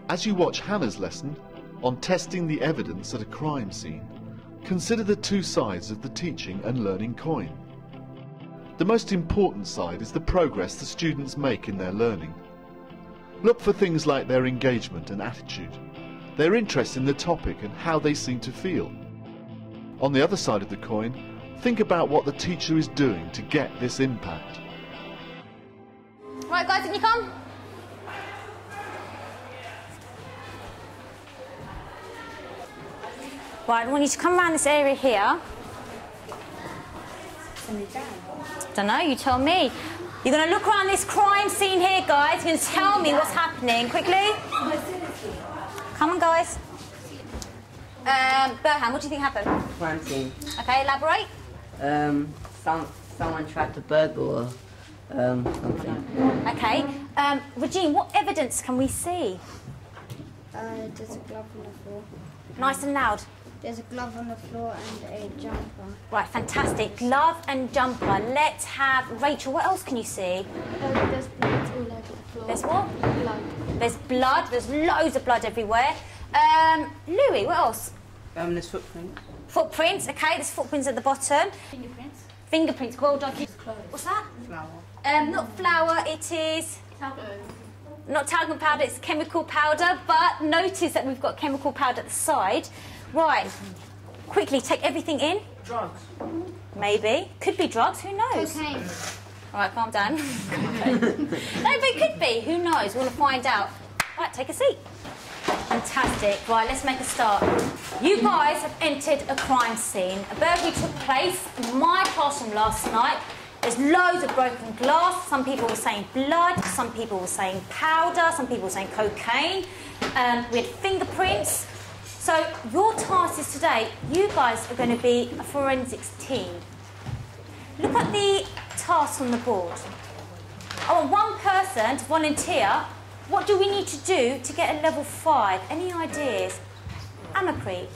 As you watch Hannah's lesson on testing the evidence at a crime scene, consider the two sides of the teaching and learning coin. The most important side is the progress the students make in their learning. Look for things like their engagement and attitude, their interest in the topic and how they seem to feel. On the other side of the coin, think about what the teacher is doing to get this impact. Right guys, can you come? Right, I want you to come around this area here. Don't know, you tell me. You're going to look around this crime scene here, guys. You're going to tell me what's happening. Quickly. Come on, guys. Burhan, what do you think happened? Crime scene. Okay, elaborate. Someone tried to burgle or something. Okay. Regine, what evidence can we see? There's a glove on the floor. Nice and loud. There's a glove on the floor and a jumper. Right, fantastic. Glove and jumper. Let's have Rachel. What else can you see? There's blood all over the floor. There's what? Blood. There's blood. There's loads of blood everywhere. Louis, what else? There's footprints. Footprints. Okay, there's footprints at the bottom. Fingerprints. Fingerprints. Well done. What's that? Flour. Not flour. It is. Not talcum powder. It's chemical powder. But notice that we've got chemical powder at the side. Right. Quickly, take everything in. Drugs. Maybe. Could be drugs. Who knows? Cocaine. All right, calm down. No, but it could be. Who knows? We want to find out. Right, take a seat. Fantastic. Right, let's make a start. You guys have entered a crime scene. A burglary took place in my classroom last night. There's loads of broken glass. Some people were saying blood. Some people were saying powder. Some people were saying cocaine. We had fingerprints. So your task is today, you guys are going to be a forensics team. Look at the tasks on the board. I want one person to volunteer. What do we need to do to get a level 5? Any ideas? Amakri.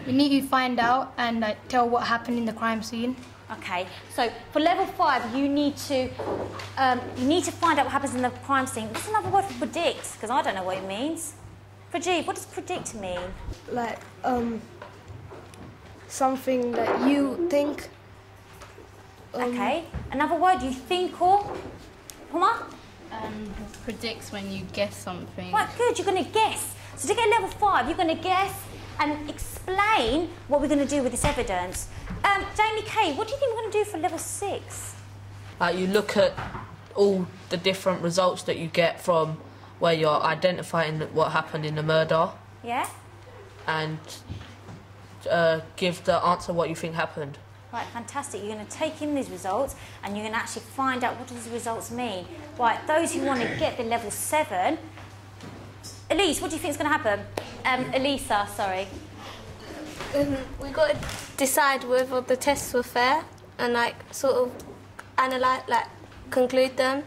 We need to find out and tell what happened in the crime scene. Okay, so for level 5, you need to find out what happens in the crime scene. What's another word for predict? Because I don't know what it means. Prajeev, what does predict mean? Like, something that you think. Okay, another word, you think or? Huma? Predicts when you guess something. Right, good, you're going to guess. So to get level 5, you're going to guess and explain what we're going to do with this evidence. Jamie Kay, what do you think we're going to do for level 6? You look at all the different results that you get from where you're identifying what happened in the murder. Yeah? And give the answer what you think happened. Right, fantastic. You're going to take in these results and you're going to actually find out what these results mean. Right, those who want to get the level 7... Elise, what do you think is going to happen? Elisa, sorry. We got to decide whether the tests were fair and, like, sort of analyse, like, conclude them.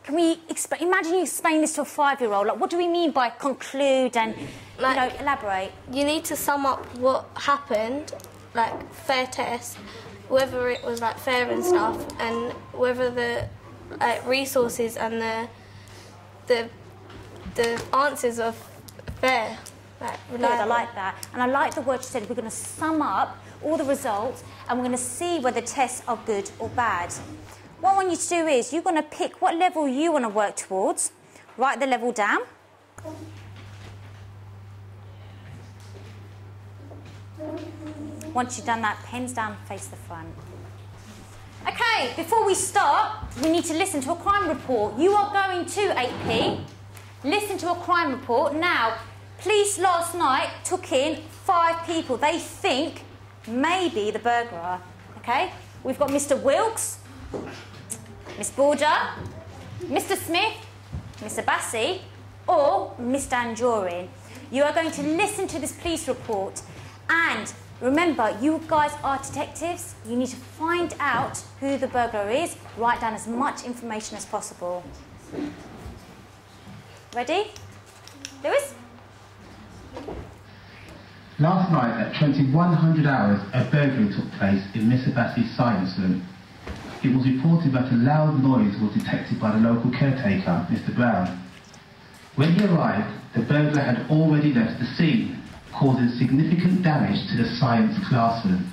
Can we imagine you explain this to a 5-year-old? Like, what do we mean by conclude and, like, you know, elaborate? You need to sum up what happened, like, fair test, whether it was, like, fair and stuff, and whether the resources and the answers are fair. Like, Good, I like that. And I like the word you said, we're going to sum up all the results and we're going to see whether tests are good or bad. What I want you to do is, you're going to pick what level you want to work towards. Write the level down. Once you've done that, pens down, face the front. Okay, before we start, we need to listen to a crime report. You are going to 8P, listen to a crime report. Now, police last night took in 5 people they think may be the burglar. Okay, we've got Mr. Wilkes, Miss Border, Mr. Smith, Mr. Bassi, or Mr. Anjorin. You are going to listen to this police report, and remember, you guys are detectives. You need to find out who the burglar is. Write down as much information as possible. Ready? Lewis? Last night at 2100 hours, a burglary took place in Mr. Bassi's science room. It was reported that a loud noise was detected by the local caretaker, Mr. Brown. When he arrived, the burglar had already left the scene, causing significant damage to the science classroom.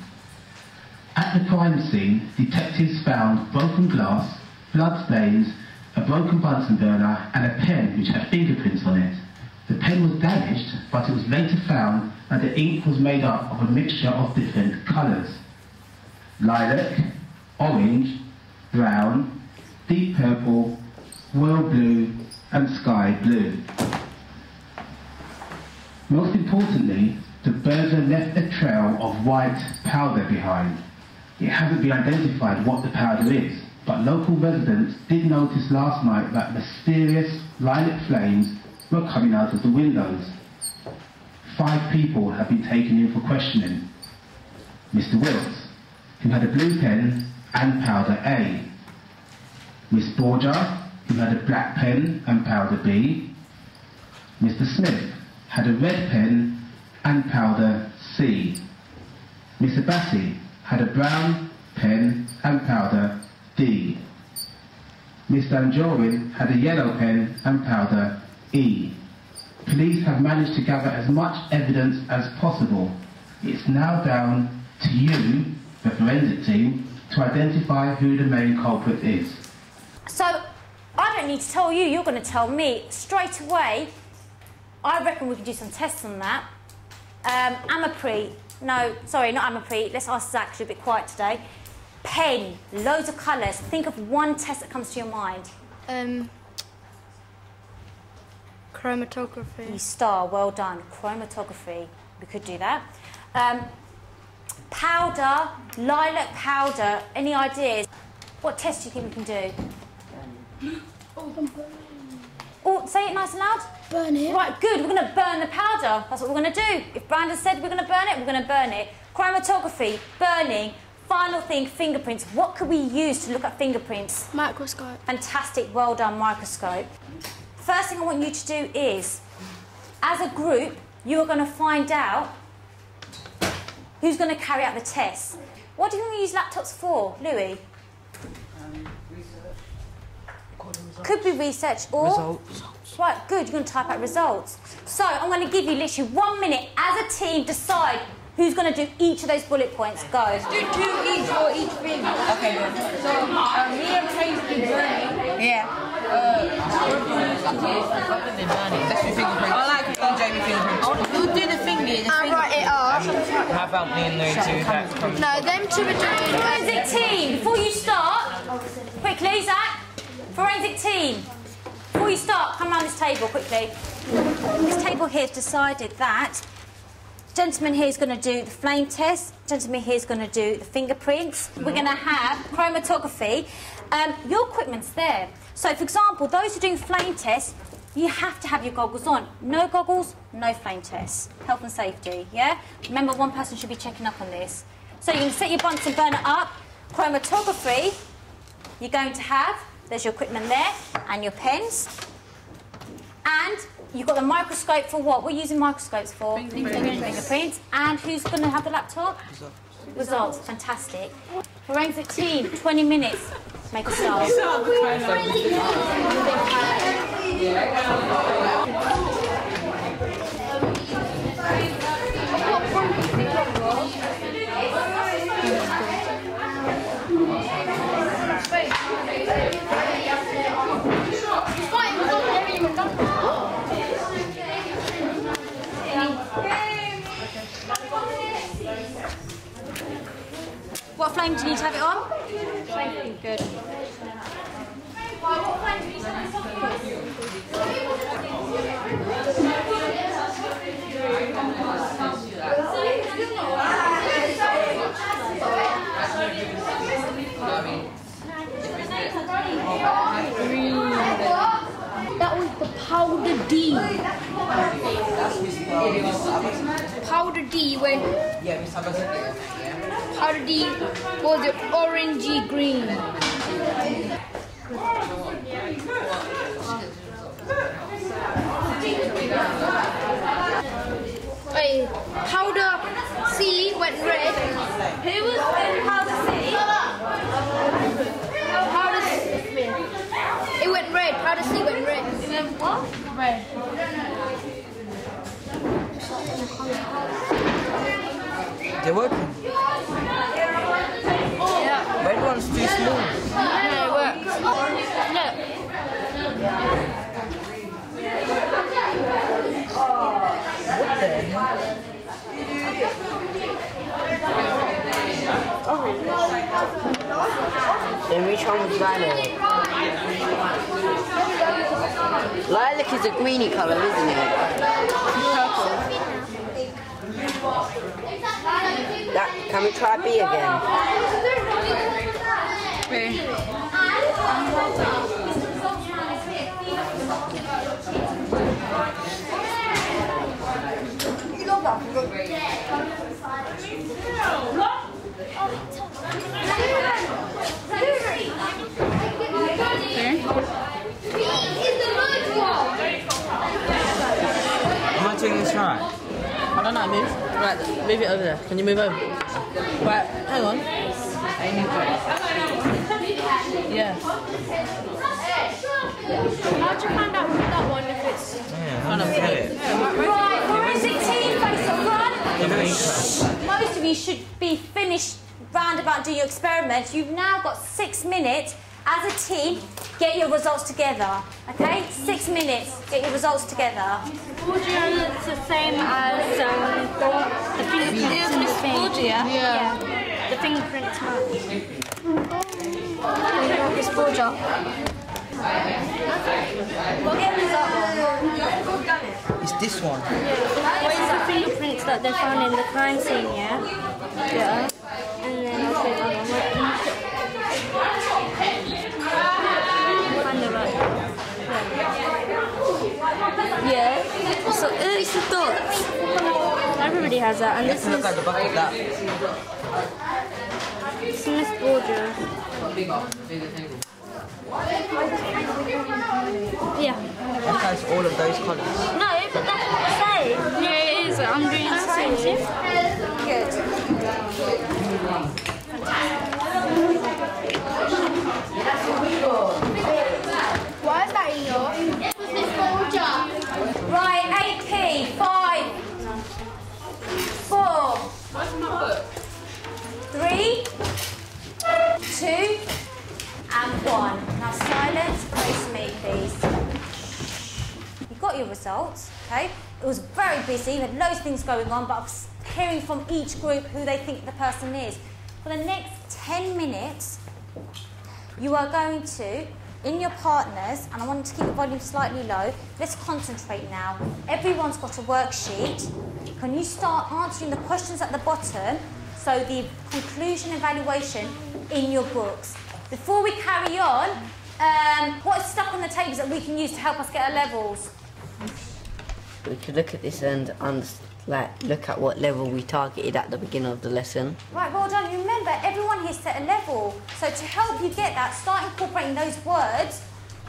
At the crime scene, detectives found broken glass, blood stains, a broken Bunsen burner and a pen which had fingerprints on it. The pen was damaged, but it was later found that the ink was made up of a mixture of different colours: lilac, orange, brown, deep purple, royal blue and sky blue. Most importantly, the burglar left a trail of white powder behind. It hasn't been identified what the powder is, but local residents did notice last night that mysterious lilac flames were coming out of the windows. 5 people have been taken in for questioning. Mr. Wilkes, who had a blue pen and powder A. Miss Borgia, who had a black pen and powder B. Mr. Smith had a red pen and powder C. Miss Abbasi had a brown pen and powder D. Mr. Anjorin had a yellow pen and powder E. Police have managed to gather as much evidence as possible. It's now down to you, the forensic team, to identify who the main culprit is. So, I don't need to tell you, you're going to tell me straight away. I reckon we can do some tests on that. Amapri, no, sorry, not Amapri, let's ask Zach, she's a bit quiet today. Pen, loads of colours. Think of one test that comes to your mind. Chromatography. You star, well done. Chromatography, we could do that. Powder, lilac powder, any ideas? What test do you think we can do? Oh, say it nice and loud. Burn it. Right, good, we're going to burn the powder. That's what we're going to do. If Brandon said we're going to burn it, we're going to burn it. Chromatography, burning. Final thing, fingerprints. What could we use to look at fingerprints? Microscope. Fantastic, well done, microscope. First thing I want you to do is, as a group, you are going to find out who's going to carry out the test. What do you think we use laptops for, Louis? Could be research or... Results. Right, good, you're going to type out results. So, I'm going to give you literally 1 minute. As a team, decide who's going to do each of those bullet points. Go. Do 2 each for each thing. Okay, good. So, me and Trace did burning. Yeah. Let's do fingerprints. I like Jamie fingerprints. We'll do the thingy. I write it up. How about me and those two? No, them two are doing... Forensic team, before you start, quickly, Zach. Forensic team, before you start, come around this table quickly. This table here has decided that gentleman here is going to do the flame test, gentleman here is going to do the fingerprints. We're going to have chromatography. Your equipment's there. So, for example, those who are doing flame tests, you have to have your goggles on. No goggles, no flame tests. Health and safety, yeah? Remember, one person should be checking up on this. So you're going to set your Bunsen burner up. Chromatography, you're going to have... There's your equipment there, and your pens. And you've got the microscope for what? We're using microscopes for? Fingerprints. And who's going to have the laptop? Results. Fantastic. Forensic team, 20 minutes. Make a start. What flame do you need to have it on? Good. That was the powder D. Powder D when... Powder D was the orangey green. Wait, powder C went red. Who was in powder C? Powder C. It went red. Powder C went red. What? Red. They're working. Yeah. Red one's too small. No, it works. Look. What the hell? Then which one was lilac? Lilac is a greeny colour, isn't it? That, can we try B again? Am I doing this right? I don't know, move. Right, move it over there. Can you move over? Right, hang on. Yeah. How'd you find out that one if it's... Yeah, I don't get it. Right, forensic team, face up front. Most of you should be finished round about doing your experiments. You've now got 6 minutes as a team. Get your results together, okay? 6 minutes, get your results together. It's the same as the fingerprints in the thing. Yeah. The fingerprints match. Miss Borgia. We'll get results. It's this one. What is the fingerprints that they found in the crime scene, yeah? Yeah. And then I'll say the other one. Find the right one. Yeah. So it's the dots. Everybody has that. And You this have to look at the back of that. is Miss Borgia. Yeah. That has all of those colours. No, but that's the same. Yeah, it is. I'm doing the same. Good. Why is that in your? Right, AP, 5, 4, 3, 2, and 1. Now silence, face me, please. You got your results, okay? It was very busy, we had loads of things going on, but I was hearing from each group who they think the person is. For the next 10 minutes, you are going to, in your partners, and I want you to keep the volume slightly low, let's concentrate now. Everyone's got a worksheet. Can you start answering the questions at the bottom, so the conclusion evaluation in your books. Before we carry on, what's stuck on the tables that we can use to help us get our levels? We could look at this and look at what level we targeted at the beginning of the lesson. Right, well done. You remember, everyone here set a level. So to help you get that, start incorporating those words,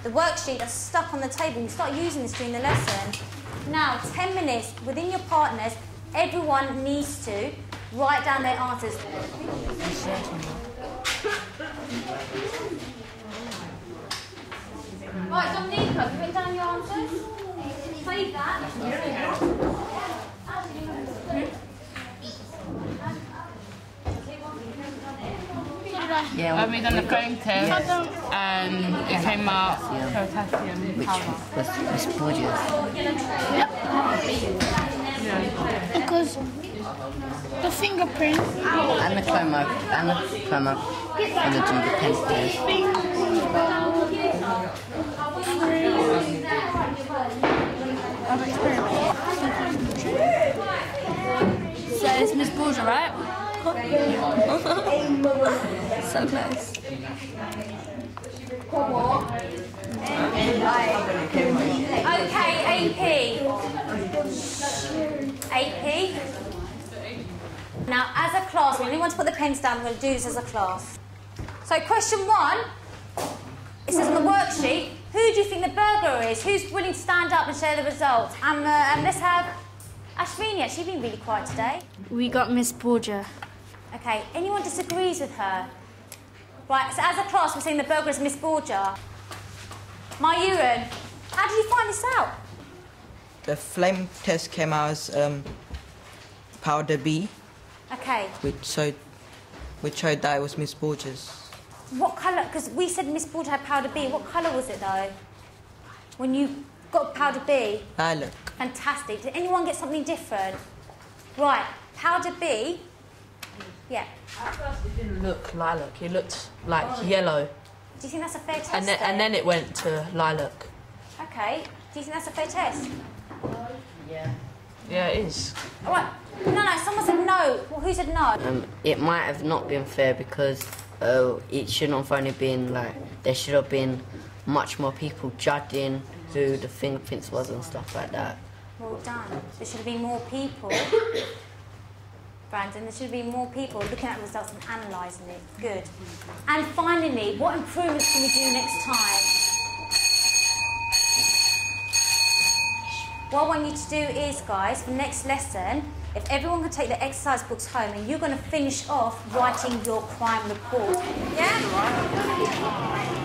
the worksheet that's stuck on the table, you start using this during the lesson. Now, 10 minutes within your partners, everyone needs to write down their answers. Right, Dominica, have you written down your answers? Save that. Yeah, We done the phone test and it came out potassium powder. was Miss Borgia's. Because the fingerprint And the climber, and the do the pen test. So it's Miss Borgia, right? So close. Okay, AP. AP. Now, as a class, when we want to put the pens down, we're going to do this as a class. So, question 1, it says on the worksheet, who do you think the burglar is? Who's willing to stand up and share the results? And let's have Ashvini. She's been really quiet today. We got Miss Borgia. Okay, anyone disagrees with her? Right, so as a class, we're saying the burglar is Miss Borgia. Mayuran, how did you find this out? The flame test came out as powder B, Okay. Which showed that it was Miss Borges. What colour? Because we said Miss Borges had powder B. What colour was it though? When you got powder B? Lilac. Fantastic. Did anyone get something different? Right. Powder B. Yeah. At first it didn't look lilac. It looked like yellow. Do you think that's a fair test? And then it went to lilac. Okay. Do you think that's a fair test? Yeah. Yeah, it is. All right. No. Someone said no. Well, who said no? It might have not been fair because it shouldn't have only been like there should have been much more people judging who the fingerprints was and stuff like that. Well done. There should have been more people. Brandon, there should be more people looking at the results and analysing it. Good. And finally, what improvements can we do next time? What I want you to do is, guys, for next lesson, if everyone can take the exercise books home and you're going to finish off writing your crime report. Yeah?